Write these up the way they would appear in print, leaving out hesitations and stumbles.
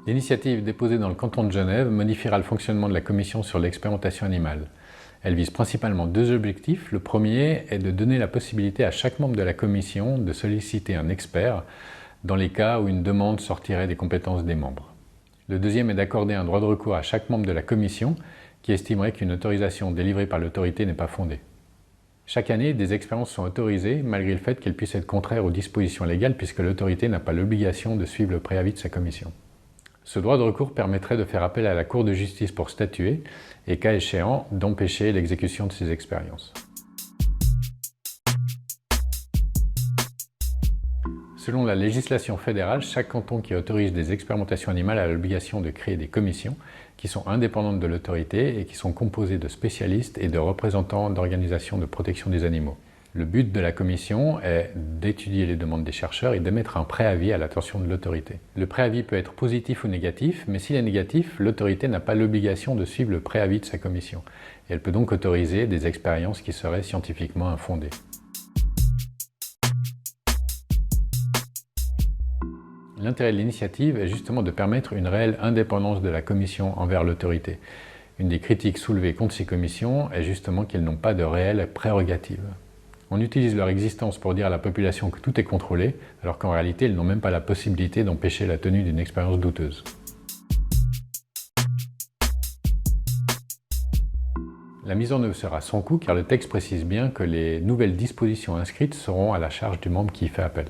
L'initiative déposée dans le canton de Genève modifiera le fonctionnement de la commission sur l'expérimentation animale. Elle vise principalement deux objectifs. Le premier est de donner la possibilité à chaque membre de la commission de solliciter un expert dans les cas où une demande sortirait des compétences des membres. Le deuxième est d'accorder un droit de recours à chaque membre de la commission qui estimerait qu'une autorisation délivrée par l'autorité n'est pas fondée. Chaque année, des expériences sont autorisées malgré le fait qu'elles puissent être contraires aux dispositions légales puisque l'autorité n'a pas l'obligation de suivre le préavis de sa commission. Ce droit de recours permettrait de faire appel à la Cour de justice pour statuer et, cas échéant, d'empêcher l'exécution de ces expériences. Selon la législation fédérale, chaque canton qui autorise des expérimentations animales a l'obligation de créer des commissions qui sont indépendantes de l'autorité et qui sont composées de spécialistes et de représentants d'organisations de protection des animaux. Le but de la commission est d'étudier les demandes des chercheurs et d'émettre un préavis à l'attention de l'autorité. Le préavis peut être positif ou négatif, mais s'il est négatif, l'autorité n'a pas l'obligation de suivre le préavis de sa commission. Et elle peut donc autoriser des expériences qui seraient scientifiquement infondées. L'intérêt de l'initiative est justement de permettre une réelle indépendance de la commission envers l'autorité. Une des critiques soulevées contre ces commissions est justement qu'elles n'ont pas de réelles prérogatives. On utilise leur existence pour dire à la population que tout est contrôlé, alors qu'en réalité, elles n'ont même pas la possibilité d'empêcher la tenue d'une expérience douteuse. La mise en œuvre sera sans coût car le texte précise bien que les nouvelles dispositions inscrites seront à la charge du membre qui y fait appel.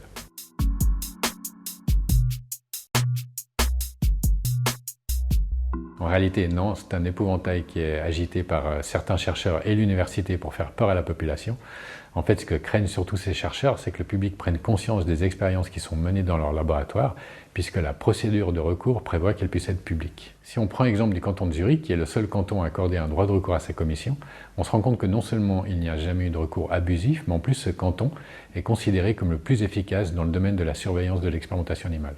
En réalité, non, c'est un épouvantail qui est agité par certains chercheurs et l'université pour faire peur à la population. En fait, ce que craignent surtout ces chercheurs, c'est que le public prenne conscience des expériences qui sont menées dans leur laboratoire, puisque la procédure de recours prévoit qu'elles puissent être publiques. Si on prend l'exemple du canton de Zurich, qui est le seul canton à accorder un droit de recours à sa commission, on se rend compte que non seulement il n'y a jamais eu de recours abusif, mais en plus ce canton est considéré comme le plus efficace dans le domaine de la surveillance de l'expérimentation animale.